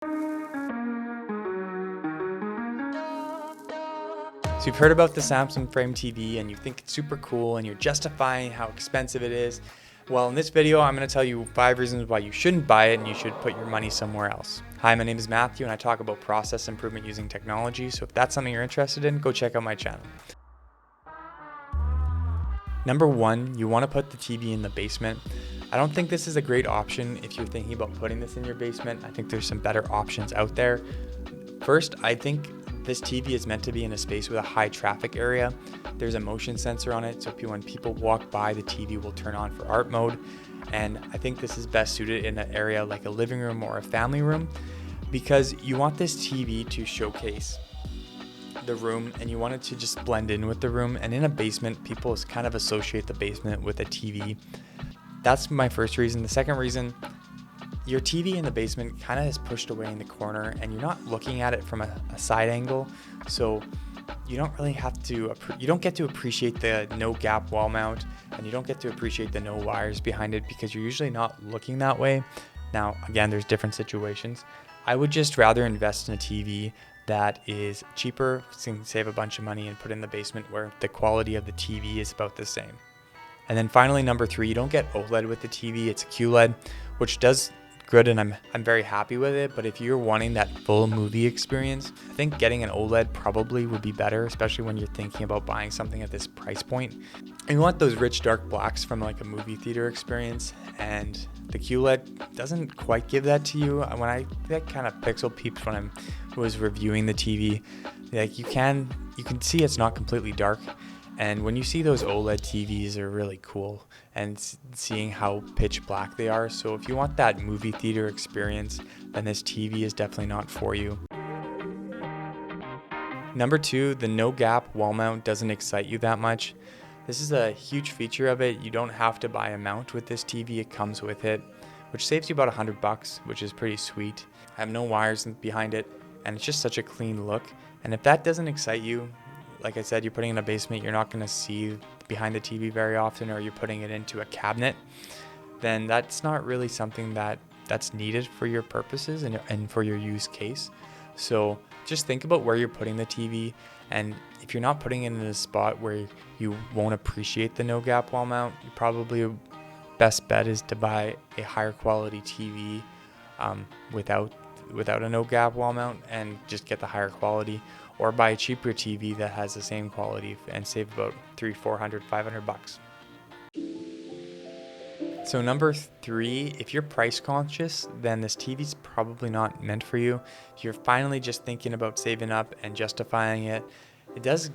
So you've heard about the Samsung Frame TV and you think it's super cool and you're justifying how expensive it is. Well, in this video, I'm going to tell you 5 reasons why you shouldn't buy it and you should put your money somewhere else. Hi, my name is Matthew and I talk about process improvement using technology. So if that's something you're interested in, go check out my channel. Number 1, you want to put the TV in the basement. I don't think this is a great option if you're thinking about putting this in your basement. I think there's some better options out there. First, I think this TV is meant to be in a space with a high traffic area. There's a motion sensor on it, so when people walk by, the TV will turn on for art mode. And I think this is best suited in an area like a living room or a family room because you want this TV to showcase the room and you want it to just blend in with the room. And in a basement, people kind of associate the basement with a TV. That's my first reason. The second reason, your TV in the basement kind of is pushed away in the corner and you're not looking at it from a side angle. So you don't really have to, you don't get to appreciate the no gap wall mount and you don't get to appreciate the no wires behind it because you're usually not looking that way. Now, again, there's different situations. I would just rather invest in a TV that is cheaper, so you can save a bunch of money and put it in the basement where the quality of the TV is about the same. And then finally, number 3, you don't get OLED with the TV, it's a QLED, which does good and I'm very happy with it. But if you're wanting that full movie experience, I think getting an OLED probably would be better, especially when you're thinking about buying something at this price point. And you want those rich dark blacks from like a movie theater experience, and the QLED doesn't quite give that to you. When I that kind of pixel peeps when I was reviewing the TV, like you can see it's not completely dark. And when you see those OLED TVs are really cool and seeing how pitch black they are. So if you want that movie theater experience, then this TV is definitely not for you. Number 2, the no gap wall mount doesn't excite you that much. This is a huge feature of it. You don't have to buy a mount with this TV, it comes with it, which saves you about $100, which is pretty sweet. I have no wires behind it and it's just such a clean look. And if that doesn't excite you, like I said, you're putting it in a basement, you're not going to see behind the TV very often, or you're putting it into a cabinet, then that's not really something that's needed for your purposes and for your use case. So just think about where you're putting the TV, and if you're not putting it in a spot where you won't appreciate the no gap wall mount, you probably best bet is to buy a higher quality TV without a no gap wall mount and just get the higher quality, or buy a cheaper TV that has the same quality and save about $300, $400, $500. So number 3, if you're price conscious, then this TV is probably not meant for you. If you're finally just thinking about saving up and justifying it, it does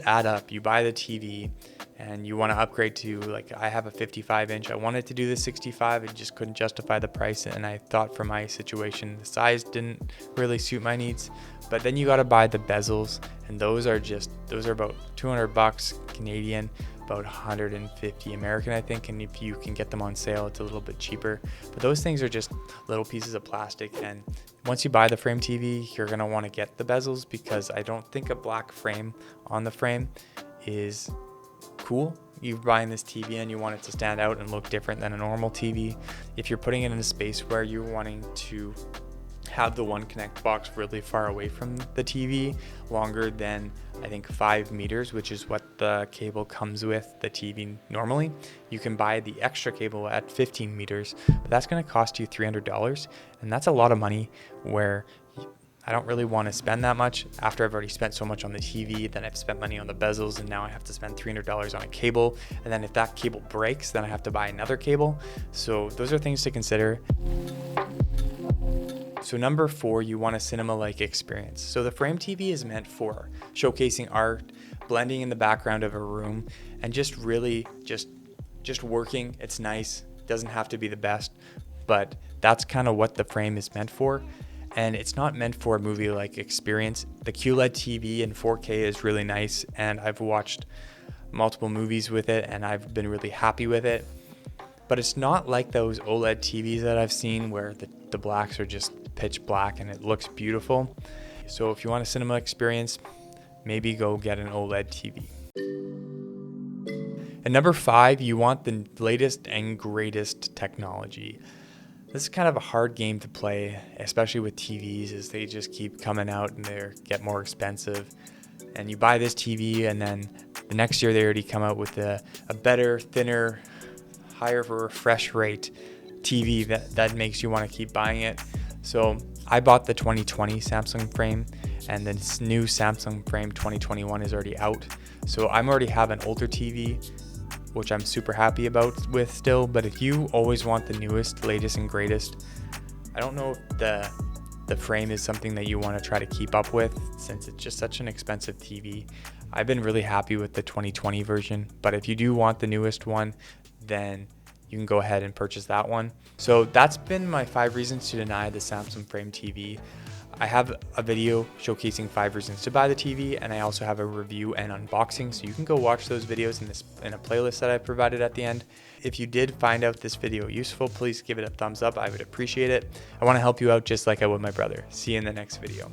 add up. You buy the TV and you want to upgrade to, like, I have a 55 inch. I wanted to do the 65. I just couldn't justify the price. And I thought for my situation, the size didn't really suit my needs. But then you got to buy the bezels, and those are about $200 Canadian, about 150 American, I think. And if you can get them on sale, it's a little bit cheaper. But those things are just little pieces of plastic. And once you buy the frame TV, you're going to want to get the bezels, because I don't think a black frame on the frame is cool. You're buying this TV and you want it to stand out and look different than a normal TV. If you're putting it in a space where you're wanting to have the One Connect box really far away from the TV, longer than I think 5 meters, which is what the cable comes with the TV normally, you can buy the extra cable at 15 meters, but that's going to cost you $300, and that's a lot of money where I don't really want to spend that much after I've already spent so much on the TV. Then I've spent money on the bezels, and now I have to spend $300 on a cable. And then if that cable breaks, then I have to buy another cable. So those are things to consider. So number 4, you want a cinema-like experience. So the frame TV is meant for showcasing art, blending in the background of a room, and just really just working. It's nice. It doesn't have to be the best, but that's kind of what the frame is meant for. And it's not meant for a movie-like experience. The QLED TV in 4K is really nice, and I've watched multiple movies with it, and I've been really happy with it. But it's not like those OLED TVs that I've seen where the blacks are just pitch black and it looks beautiful. So if you want a cinema experience, maybe go get an OLED TV. And number 5, you want the latest and greatest technology. This is kind of a hard game to play, especially with TVs, as they just keep coming out and they get more expensive. And you buy this TV and then the next year they already come out with a better, thinner, higher refresh rate TV that makes you want to keep buying it. So I bought the 2020 Samsung frame, and this new Samsung frame 2021 is already out. So I'm already have an older TV, which I'm super happy about with still. But if you always want the newest, latest, and greatest, I don't know if the frame is something that you want to try to keep up with, since it's just such an expensive TV. I've been really happy with the 2020 version, but if you do want the newest one, then you can go ahead and purchase that one. So that's been my 5 reasons to deny the Samsung Frame TV. I have a video showcasing 5 reasons to buy the TV, and I also have a review and unboxing, so you can go watch those videos in a playlist that I provided at the end. If you did find out this video useful, please give it a thumbs up. I would appreciate it. I want to help you out just like I would my brother. See you in the next video.